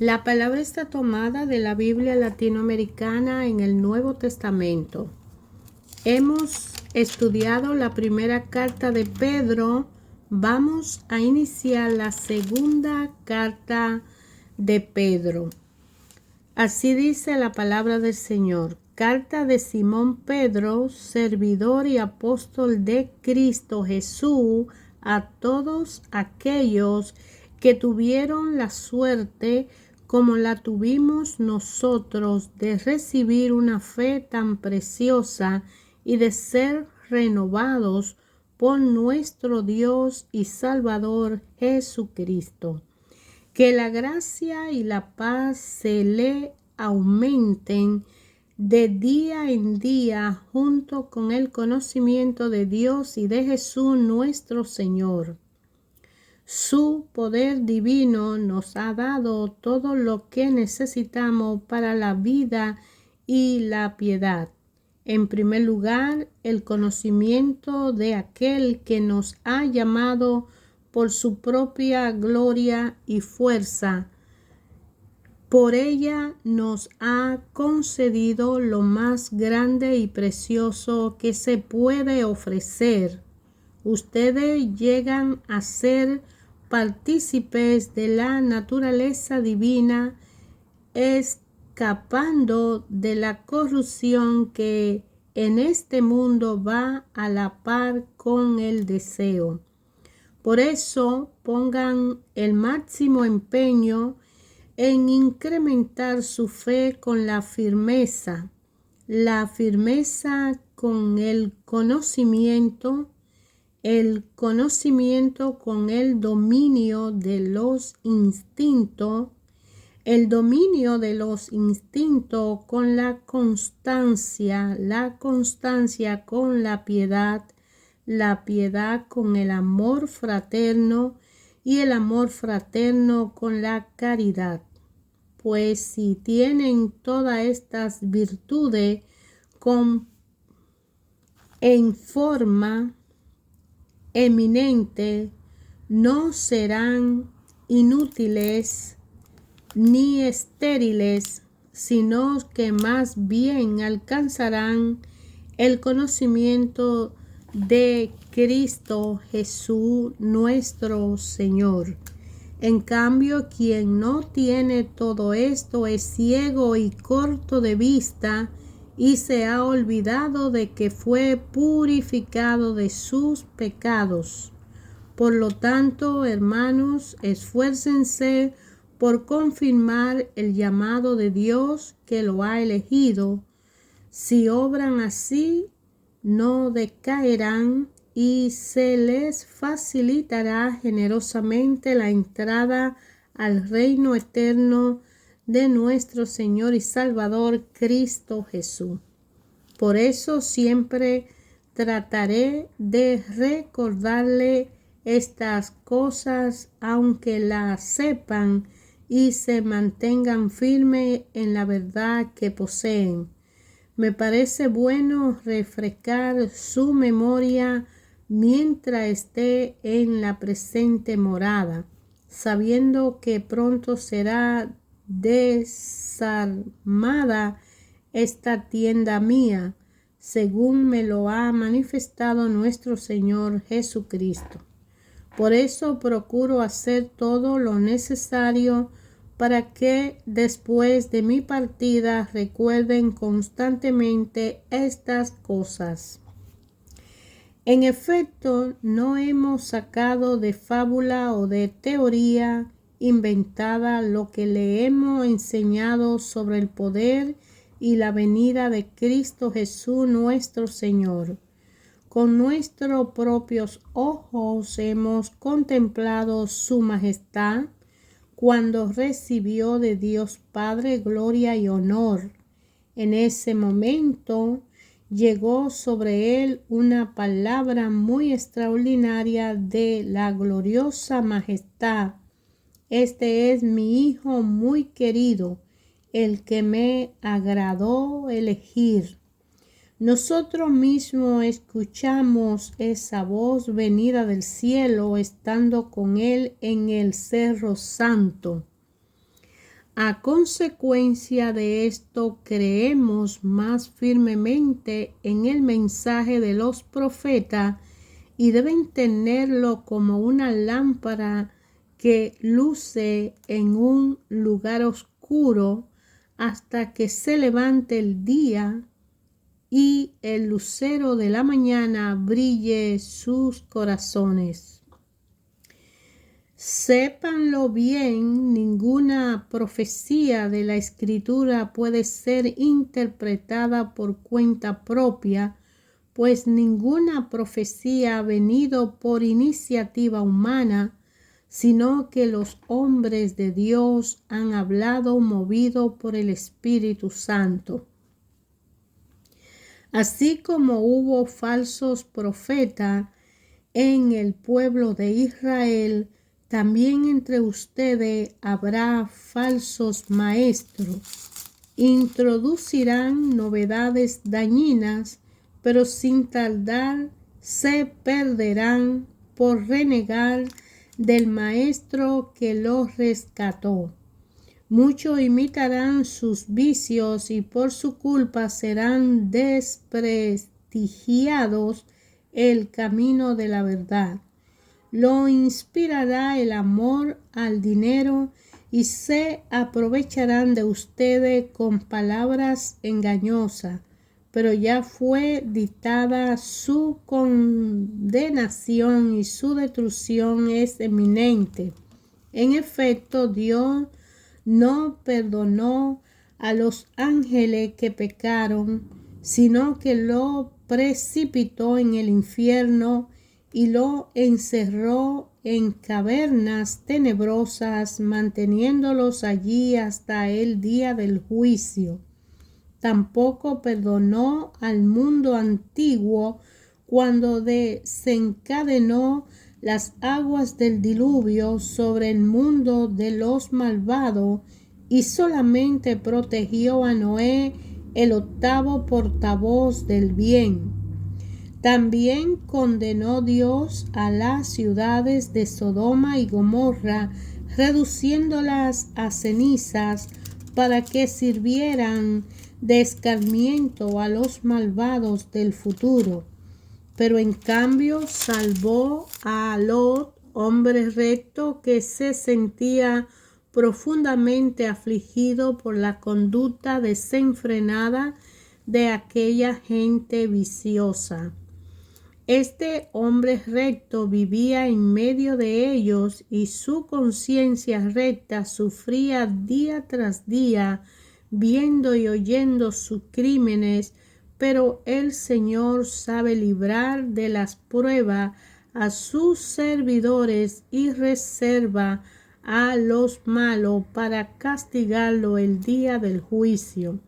La palabra está tomada de la Biblia latinoamericana en el Nuevo Testamento. Hemos estudiado la primera carta de Pedro. Vamos a iniciar la segunda carta de Pedro. Así dice la palabra del Señor. Carta de Simón Pedro, servidor y apóstol de Cristo Jesús, a todos aquellos que tuvieron la suerte, como la tuvimos nosotros, de recibir una fe tan preciosa y de ser renovados por nuestro Dios y Salvador Jesucristo. Que la gracia y la paz se le aumenten de día en día junto con el conocimiento de Dios y de Jesús nuestro Señor. Su poder divino nos ha dado todo lo que necesitamos para la vida y la piedad. En primer lugar, el conocimiento de aquel que nos ha llamado por su propia gloria y fuerza. Por ella nos ha concedido lo más grande y precioso que se puede ofrecer. Ustedes llegan a ser partícipes de la naturaleza divina, escapando de la corrupción que en este mundo va a la par con el deseo. Por eso pongan el máximo empeño en incrementar su fe con la firmeza con el conocimiento con el dominio de los instintos, el dominio de los instintos con la constancia con la piedad con el amor fraterno y el amor fraterno con la caridad. Pues si tienen todas estas virtudes en forma eminente, no serán inútiles ni estériles, sino que más bien alcanzarán el conocimiento de Cristo Jesús nuestro Señor. En cambio, quien no tiene todo esto es ciego y corto de vista y se ha olvidado de que fue purificado de sus pecados. Por lo tanto, hermanos, esfuércense por confirmar el llamado de Dios que lo ha elegido. Si obran así, no decaerán y se les facilitará generosamente la entrada al reino eterno de nuestro Señor y Salvador Cristo Jesús. Por eso siempre trataré de recordarle estas cosas, aunque las sepan y se mantengan firmes en la verdad que poseen. Me parece bueno refrescar su memoria mientras esté en la presente morada, sabiendo que pronto será desarmada esta tienda mía, según me lo ha manifestado nuestro Señor Jesucristo. Por eso procuro hacer todo lo necesario para que después de mi partida recuerden constantemente estas cosas. En efecto, no hemos sacado de fábula o de teoría inventada lo que le hemos enseñado sobre el poder y la venida de Cristo Jesús nuestro Señor. Con nuestros propios ojos hemos contemplado su majestad cuando recibió de Dios Padre gloria y honor. En ese momento llegó sobre él una palabra muy extraordinaria de la gloriosa majestad. Este es mi Hijo muy querido, el que me agradó elegir. Nosotros mismos escuchamos esa voz venida del cielo estando con él en el Cerro Santo. A consecuencia de esto, creemos más firmemente en el mensaje de los profetas y deben tenerlo como una lámpara que luce en un lugar oscuro hasta que se levante el día y el lucero de la mañana brille sus corazones. Sépanlo bien, ninguna profecía de la Escritura puede ser interpretada por cuenta propia, pues ninguna profecía ha venido por iniciativa humana, sino que los hombres de Dios han hablado movido por el Espíritu Santo. Así como hubo falsos profetas en el pueblo de Israel, también entre ustedes habrá falsos maestros. Introducirán novedades dañinas, pero sin tardar se perderán por renegar del maestro que los rescató. Muchos imitarán sus vicios y por su culpa serán desprestigiados el camino de la verdad. Lo inspirará el amor al dinero y se aprovecharán de ustedes con palabras engañosas, pero ya fue dictada su condenación y su destrucción es eminente. En efecto, Dios no perdonó a los ángeles que pecaron, sino que lo precipitó en el infierno y lo encerró en cavernas tenebrosas, manteniéndolos allí hasta el día del juicio. Tampoco perdonó al mundo antiguo cuando desencadenó las aguas del diluvio sobre el mundo de los malvados y solamente protegió a Noé, el octavo portavoz del bien. También condenó Dios a las ciudades de Sodoma y Gomorra, reduciéndolas a cenizas para que sirvieran de escarmiento a los malvados del futuro. Pero en cambio salvó a Lot, hombre recto que se sentía profundamente afligido por la conducta desenfrenada de aquella gente viciosa. Este hombre recto vivía en medio de ellos y su conciencia recta sufría día tras día viendo y oyendo sus crímenes, pero el Señor sabe librar de las pruebas a sus servidores y reserva a los malos para castigarlo el día del juicio.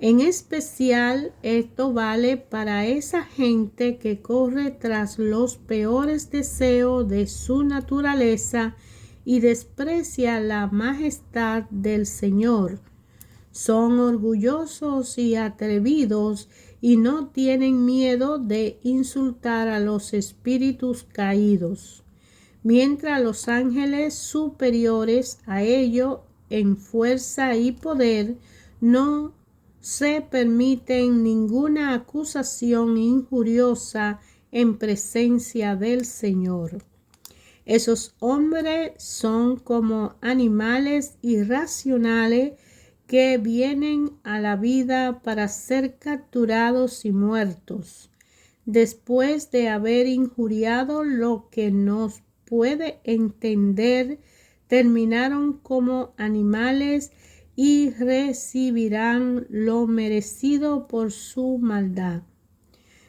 En especial, esto vale para esa gente que corre tras los peores deseos de su naturaleza y desprecia la majestad del Señor. Son orgullosos y atrevidos y no tienen miedo de insultar a los espíritus caídos, mientras los ángeles superiores a ellos en fuerza y poder no se permiten ninguna acusación injuriosa en presencia del Señor. Esos hombres son como animales irracionales que vienen a la vida para ser capturados y muertos. Después de haber injuriado lo que nos puede entender, terminaron como animales y recibirán lo merecido por su maldad.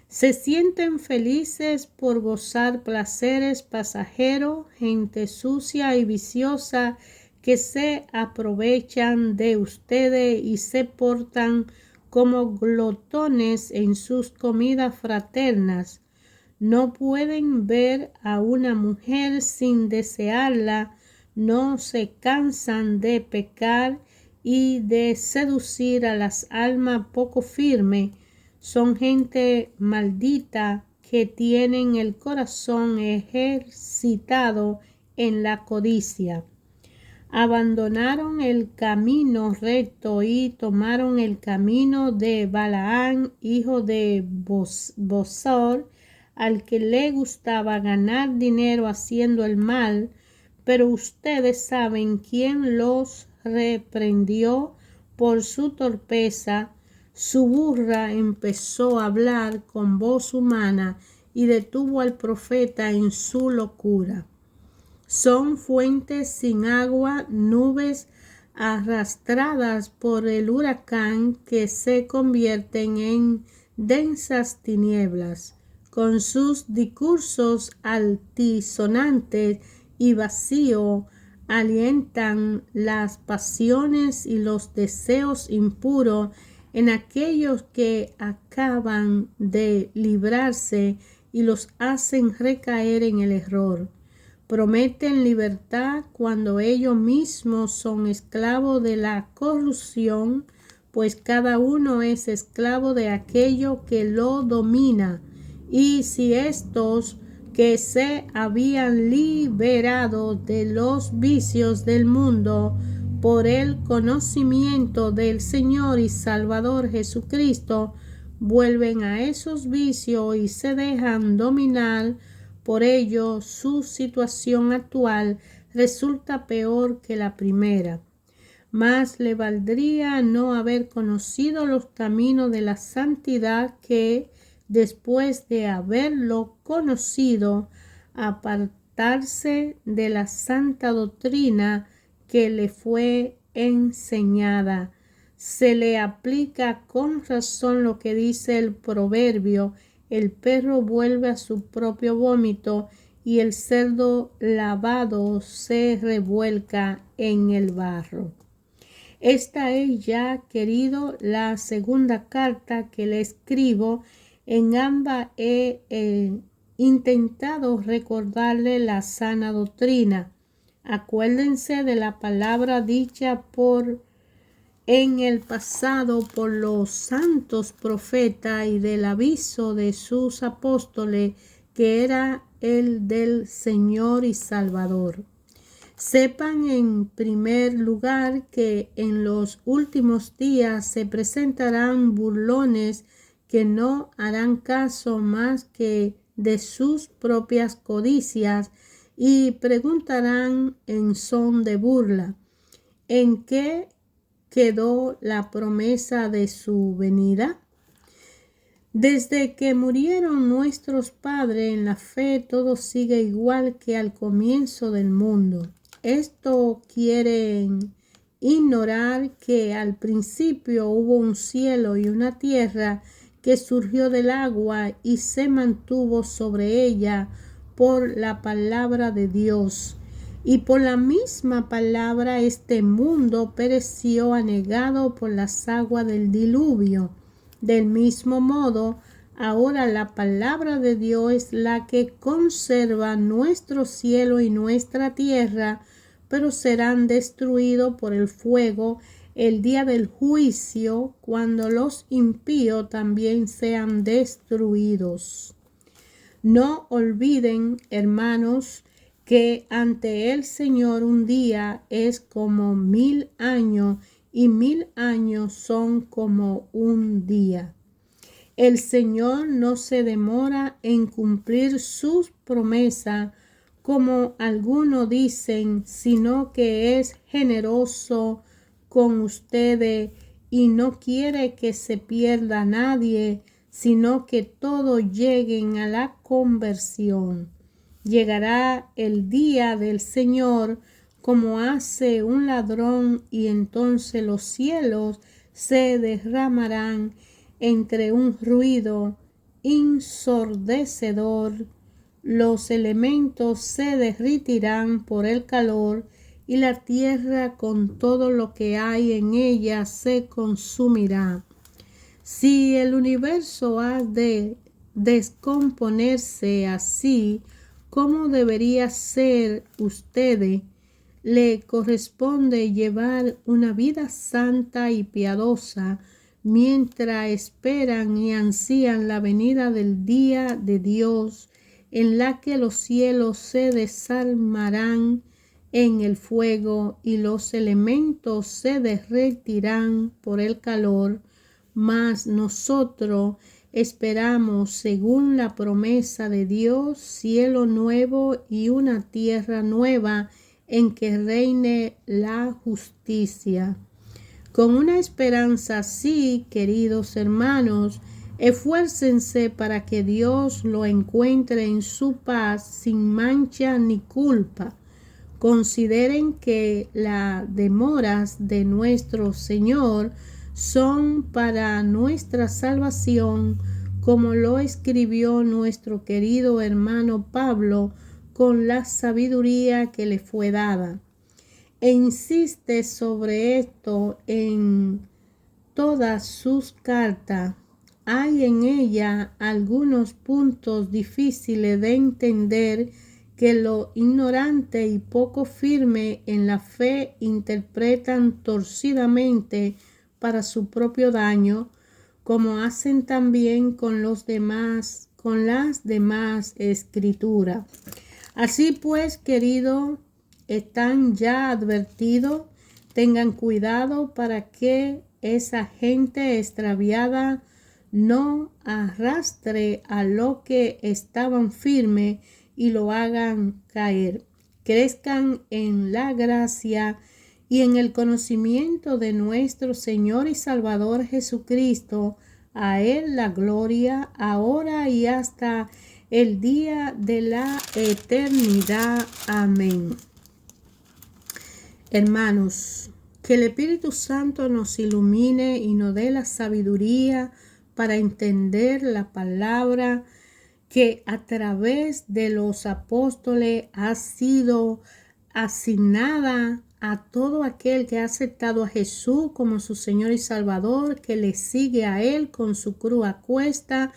Se sienten felices por gozar placeres pasajeros, gente sucia y viciosa que se aprovechan de ustedes y se portan como glotones en sus comidas fraternas. No pueden ver a una mujer sin desearla, no se cansan de pecar y de seducir a las almas poco firmes. Son gente maldita que tienen el corazón ejercitado en la codicia. abandonaron el camino recto y tomaron el camino de Balaán, hijo de Bosor, al que le gustaba ganar dinero haciendo el mal. Pero ustedes saben quién los reprendió por su torpeza. Su burra empezó a hablar con voz humana y detuvo al profeta en su locura. Son fuentes sin agua, nubes arrastradas por el huracán que se convierten en densas tinieblas. Con sus discursos altisonantes y vacío alientan las pasiones y los deseos impuros en aquellos que acaban de librarse y los hacen recaer en el error. Prometen libertad cuando ellos mismos son esclavos de la corrupción, pues cada uno es esclavo de aquello que lo domina. Y si estos que se habían liberado de los vicios del mundo por el conocimiento del Señor y Salvador Jesucristo, vuelven a esos vicios y se dejan dominar por ello, su situación actual resulta peor que la primera. Más le valdría no haber conocido los caminos de la santidad que, después de haberlo conocido, apartarse de la santa doctrina que le fue enseñada. Se le aplica con razón lo que dice el proverbio: el perro vuelve a su propio vómito y el cerdo lavado se revuelca en el barro. Esta es ya, querido, la segunda carta que le escribo. En ambas he intentado recordarle la sana doctrina. Acuérdense de la palabra dicha en el pasado por los santos profetas y del aviso de sus apóstoles, que era el del Señor y Salvador. Sepan en primer lugar que en los últimos días se presentarán burlones que no harán caso más que de sus propias codicias y preguntarán en son de burla: ¿en qué quedó la promesa de su venida? Desde que murieron nuestros padres en la fe, todo sigue igual que al comienzo del mundo. Esto quieren ignorar que al principio hubo un cielo y una tierra que surgió del agua y se mantuvo sobre ella por la palabra de Dios. Y por la misma palabra este mundo pereció anegado por las aguas del diluvio. Del mismo modo, ahora la palabra de Dios es la que conserva nuestro cielo y nuestra tierra, pero serán destruidos por el fuego el día del juicio, cuando los impíos también sean destruidos. No olviden, hermanos, que ante el Señor un día es como 1000 años y 1000 años son como un día. El Señor no se demora en cumplir sus promesas, como algunos dicen, sino que es generoso con ustedes y no quiere que se pierda nadie, sino que todos lleguen a la conversión. Llegará el día del Señor como hace un ladrón, y entonces los cielos se derramarán entre un ruido ensordecedor, los elementos se derretirán por el calor y la tierra con todo lo que hay en ella se consumirá. Si el universo ha de descomponerse así, ¿cómo debería ser ustedes? Le corresponde llevar una vida santa y piadosa mientras esperan y ansían la venida del día de Dios, en la que los cielos se desarmarán en el fuego y los elementos se derretirán por el calor, mas nosotros esperamos, según la promesa de Dios, cielo nuevo y una tierra nueva en que reine la justicia. Con una esperanza así, queridos hermanos, esfuércense para que Dios lo encuentre en su paz sin mancha ni culpa. Consideren que las demoras de nuestro Señor son para nuestra salvación, como lo escribió nuestro querido hermano Pablo con la sabiduría que le fue dada. E insiste sobre esto en todas sus cartas. Hay en ella algunos puntos difíciles de entender que los ignorantes y poco firmes en la fe interpretan torcidamente para su propio daño, como hacen también con las demás escrituras. Así pues, queridos, están ya advertidos, tengan cuidado para que esa gente extraviada no arrastre a lo que estaban firmes y lo hagan caer. Crezcan en la gracia y en el conocimiento de nuestro Señor y Salvador Jesucristo. A Él la gloria, ahora y hasta el día de la eternidad. Amén. Hermanos, que el Espíritu Santo nos ilumine y nos dé la sabiduría para entender la palabra que a través de los apóstoles ha sido asignada a todo aquel que ha aceptado a Jesús como su Señor y Salvador, que le sigue a Él con su cruz a cuesta,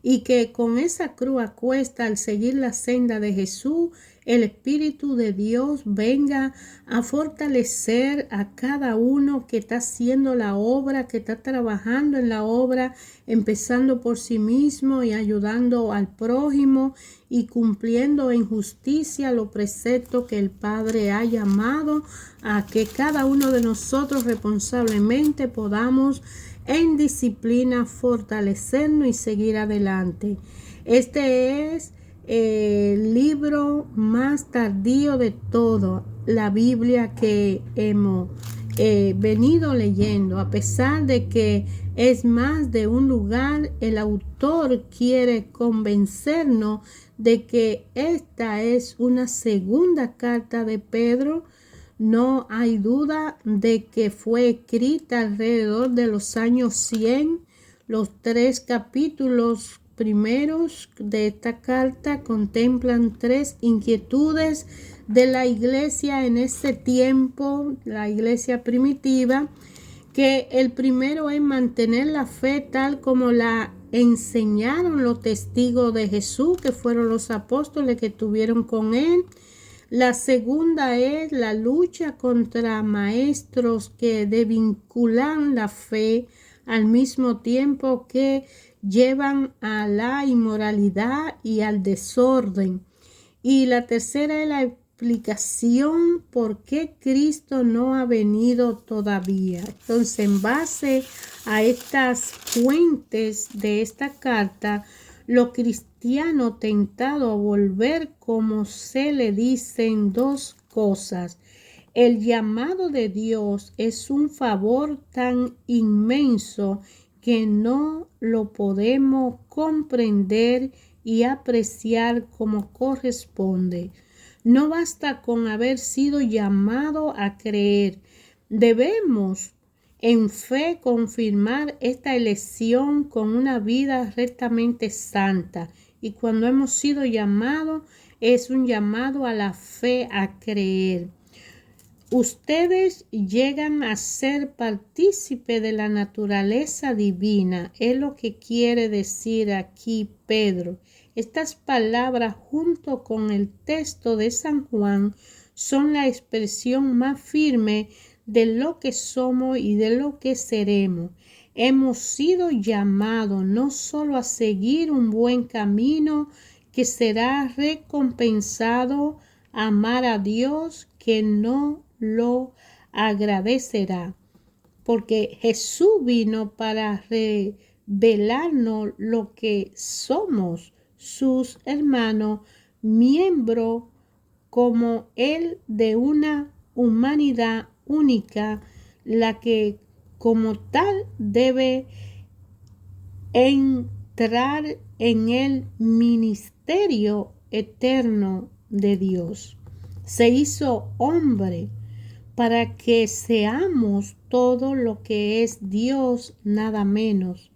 y que con esa cruz a cuesta, al seguir la senda de Jesús, el Espíritu de Dios venga a fortalecer a cada uno que está haciendo la obra, que está trabajando en la obra, empezando por sí mismo y ayudando al prójimo y cumpliendo en justicia los preceptos que el Padre ha llamado a que cada uno de nosotros responsablemente podamos en disciplina fortalecernos y seguir adelante. Este es el libro más tardío de todo, la Biblia que hemos venido leyendo. A pesar de que es más de un lugar, el autor quiere convencernos de que esta es una segunda carta de Pedro. No hay duda de que fue escrita alrededor de los años 100. Los 3 capítulos primeros de esta carta contemplan 3 inquietudes de la iglesia en ese tiempo, la iglesia primitiva, que el primero es mantener la fe tal como la enseñaron los testigos de Jesús, que fueron los apóstoles que estuvieron con él. La segunda es la lucha contra maestros que desvinculan la fe al mismo tiempo que llevan a la inmoralidad y al desorden. Y la tercera es la explicación por qué Cristo no ha venido todavía. Entonces, en base a estas fuentes de esta carta, los cristianos tentados a volver, como se le dicen, 2 cosas. El llamado de Dios es un favor tan inmenso que no lo podemos comprender y apreciar como corresponde. No basta con haber sido llamado a creer. Debemos en fe confirmar esta elección con una vida rectamente santa. Y cuando hemos sido llamados, es un llamado a la fe, a creer. Ustedes llegan a ser partícipe de la naturaleza divina. Es lo que quiere decir aquí Pedro. Estas palabras, junto con el texto de San Juan, son la expresión más firme de lo que somos y de lo que seremos. Hemos sido llamados no solo a seguir un buen camino que será recompensado, amar a Dios, que no lo agradecerá, porque Jesús vino para revelarnos lo que somos, sus hermanos, miembros como Él de una humanidad única, la que como tal debe entrar en el ministerio eterno de Dios. Se hizo hombre para que seamos todo lo que es Dios, nada menos.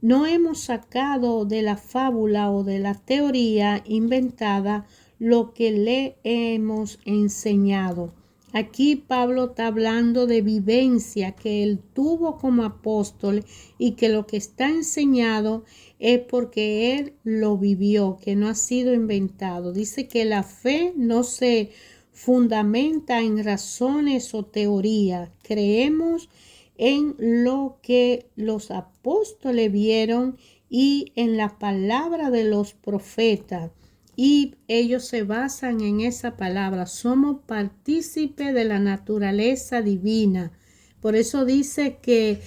No hemos sacado de la fábula o de la teoría inventada lo que le hemos enseñado. Aquí Pablo está hablando de vivencia que él tuvo como apóstol y que lo que está enseñado es porque él lo vivió, que no ha sido inventado. Dice que la fe no se fundamenta en razones o teorías. Creemos en lo que los apóstoles vieron y en la palabra de los profetas. Y ellos se basan en esa palabra. Somos partícipes de la naturaleza divina. Por eso dice que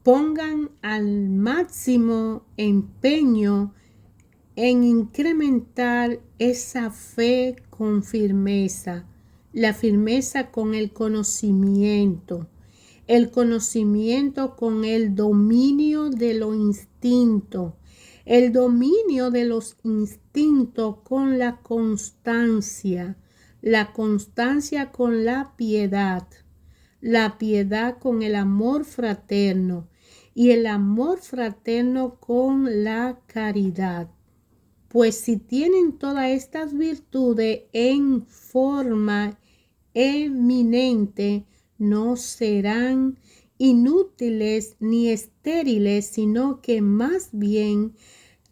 pongan al máximo empeño en incrementar esa fe con firmeza. La firmeza con el conocimiento con el dominio de los instintos, el dominio de los instintos con la constancia con la piedad con el amor fraterno y el amor fraterno con la caridad. Pues si tienen todas estas virtudes en forma eminente, no serán inútiles ni estériles, sino que más bien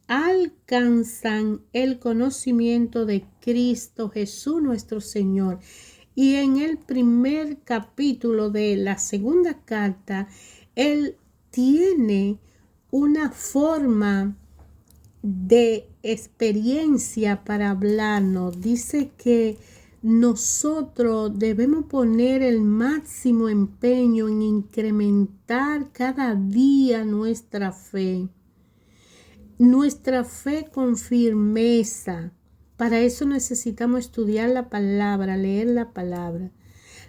alcanzan el conocimiento de Cristo Jesús nuestro Señor. Y en el primer capítulo de la segunda carta, él tiene una forma de experiencia para hablarnos. Dice que nosotros debemos poner el máximo empeño en incrementar cada día nuestra fe con firmeza. Para eso necesitamos estudiar la palabra, leer la palabra.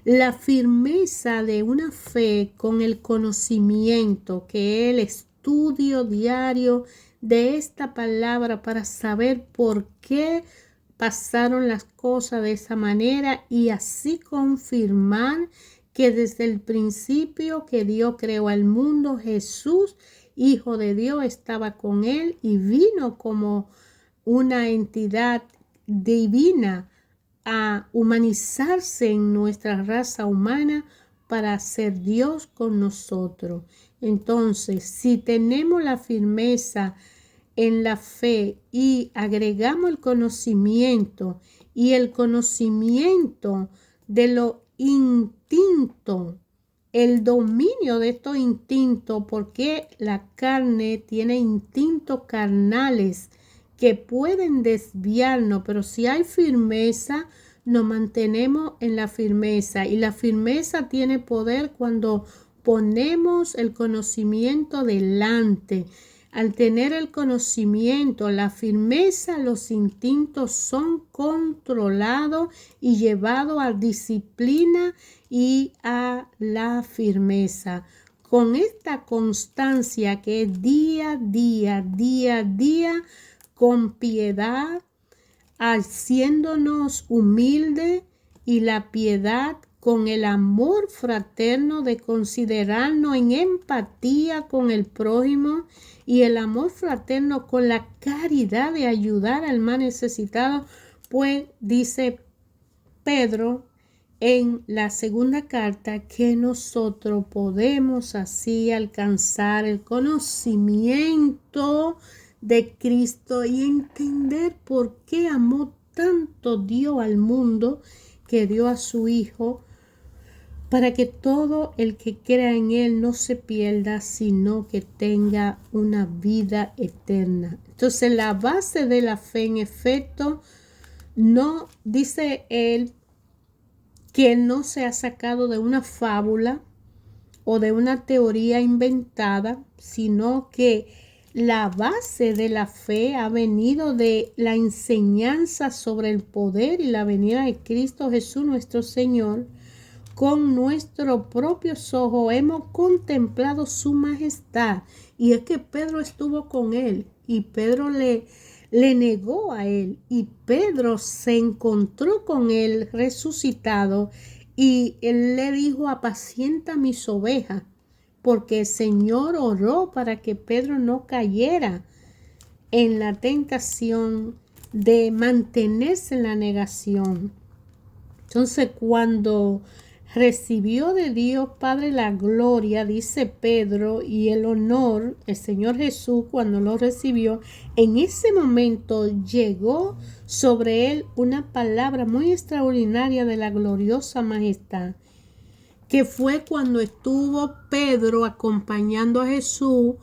La firmeza de una fe con el conocimiento, que es el estudio diario de esta palabra para saber por qué pasaron las cosas de esa manera y así confirmar que desde el principio que Dios creó al mundo, Jesús, Hijo de Dios, estaba con él y vino como una entidad divina a humanizarse en nuestra raza humana para ser Dios con nosotros. Entonces, si tenemos la firmeza en la fe y agregamos el conocimiento de lo instinto, el dominio de estos instintos, porque la carne tiene instintos carnales que pueden desviarnos, pero si hay firmeza, nos mantenemos en la firmeza, y la firmeza tiene poder cuando ponemos el conocimiento delante. Al tener el conocimiento, la firmeza, los instintos son controlados y llevados a disciplina y a la firmeza. Con esta constancia que es día, día, con piedad, haciéndonos humildes, y la piedad con el amor fraterno de considerarnos en empatía con el prójimo, y el amor fraterno con la caridad de ayudar al más necesitado. Pues dice Pedro en la segunda carta que nosotros podemos así alcanzar el conocimiento de Cristo y entender por qué amó tanto Dios al mundo, que dio a su Hijo, para que todo el que crea en Él no se pierda, sino que tenga una vida eterna. Entonces, la base de la fe, en efecto, No, dice él, que no se ha sacado de una fábula o de una teoría inventada, sino que la base de la fe ha venido de la enseñanza sobre el poder y la venida de Cristo Jesús nuestro Señor. Con nuestros propios ojos hemos contemplado su majestad. Y es que Pedro estuvo con él y Pedro le negó a él, y Pedro se encontró con él resucitado, y él le dijo: apacienta mis ovejas, porque el Señor oró para que Pedro no cayera en la tentación de mantenerse en la negación. Entonces, cuando recibió de Dios Padre la gloria, dice Pedro, y el honor, el Señor Jesús, cuando lo recibió, en ese momento llegó sobre él una palabra muy extraordinaria de la gloriosa majestad, que fue cuando estuvo Pedro acompañando a Jesús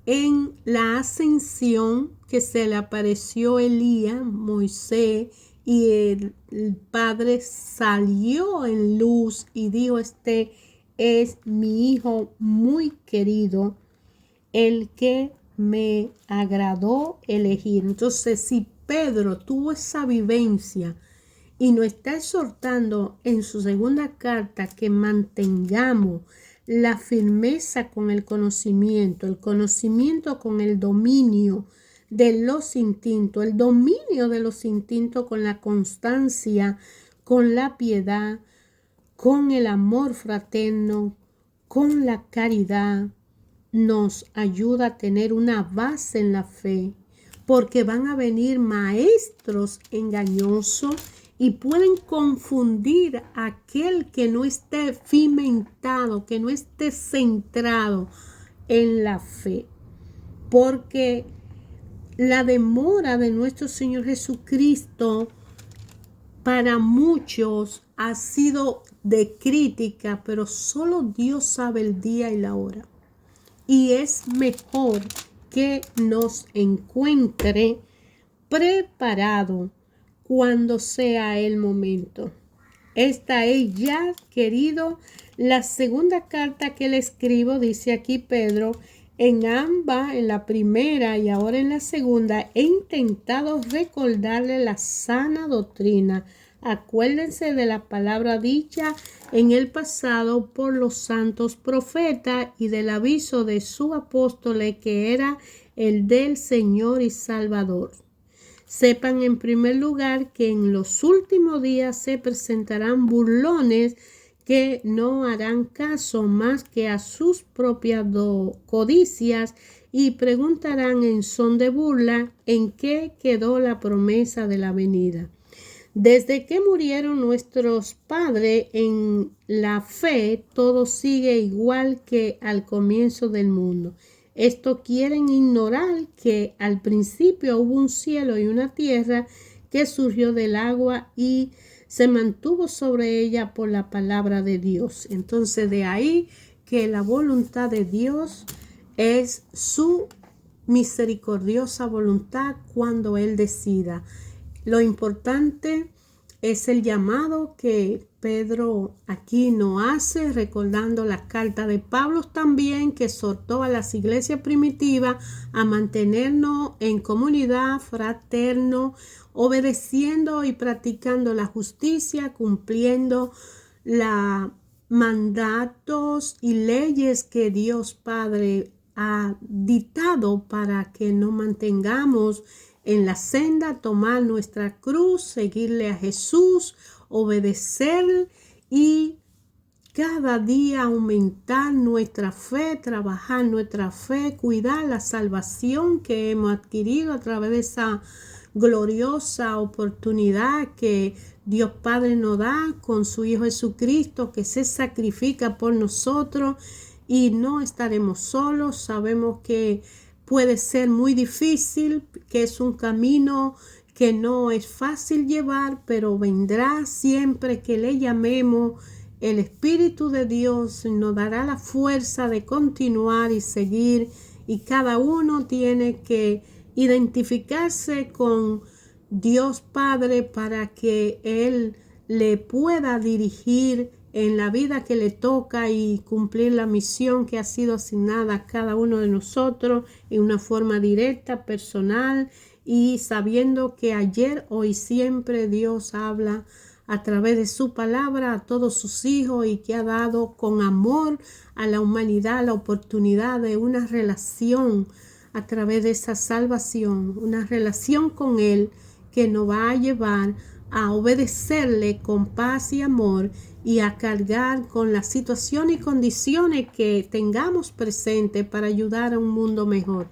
en la ascensión, que se le apareció Elías, Moisés, y el Padre salió en luz y dijo: este es mi Hijo muy querido, el que me agradó elegir. Entonces, si Pedro tuvo esa vivencia y nos está exhortando en su segunda carta que mantengamos la firmeza con el conocimiento con el dominio de los instintos, el dominio de los instintos con la constancia, con la piedad, con el amor fraterno, con la caridad, nos ayuda a tener una base en la fe, porque van a venir maestros engañosos y pueden confundir a aquel que no esté cimentado, que no esté centrado en la fe, porque la demora de nuestro Señor Jesucristo para muchos ha sido de crítica, pero solo Dios sabe el día y la hora. Y es mejor que nos encuentre preparado cuando sea el momento. Esta es ya, querido, la segunda carta que le escribo, dice aquí Pedro. En ambas, en la primera y ahora en la segunda, he intentado recordarle la sana doctrina. Acuérdense de la palabra dicha en el pasado por los santos profetas y del aviso de su apóstol, que era el del Señor y Salvador. Sepan en primer lugar que en los últimos días se presentarán burlones que no harán caso más que a sus propias codicias, y preguntarán en son de burla en qué quedó la promesa de la venida. Desde que murieron nuestros padres en la fe, todo sigue igual que al comienzo del mundo. Esto quieren ignorar que al principio hubo un cielo y una tierra que surgió del agua y se mantuvo sobre ella por la palabra de Dios. Entonces, de ahí que la voluntad de Dios es su misericordiosa voluntad cuando Él decida. Lo importante es el llamado que Pedro aquí nos hace, recordando la carta de Pablo también, que exhortó a las iglesias primitivas a mantenernos en comunidad, fraterno, obedeciendo y practicando la justicia, cumpliendo los mandatos y leyes que Dios Padre ha dictado para que nos mantengamos en la senda, tomar nuestra cruz, seguirle a Jesús, obedecer y cada día aumentar nuestra fe, trabajar nuestra fe, cuidar la salvación que hemos adquirido a través de esa gloriosa oportunidad que Dios Padre nos da con su Hijo Jesucristo, que se sacrifica por nosotros, y no estaremos solos. Sabemos que puede ser muy difícil, que es un camino que no es fácil llevar, pero vendrá siempre que le llamemos. El Espíritu de Dios nos dará la fuerza de continuar y seguir, y cada uno tiene que identificarse con Dios Padre para que Él le pueda dirigir en la vida que le toca y cumplir la misión que ha sido asignada a cada uno de nosotros en una forma directa, personal, y sabiendo que ayer, hoy, siempre Dios habla a través de su palabra a todos sus hijos y que ha dado con amor a la humanidad la oportunidad de una relación a través de esa salvación, una relación con Él que nos va a llevar a obedecerle con paz y amor y a cargar con las situaciones y condiciones que tengamos presentes para ayudar a un mundo mejor.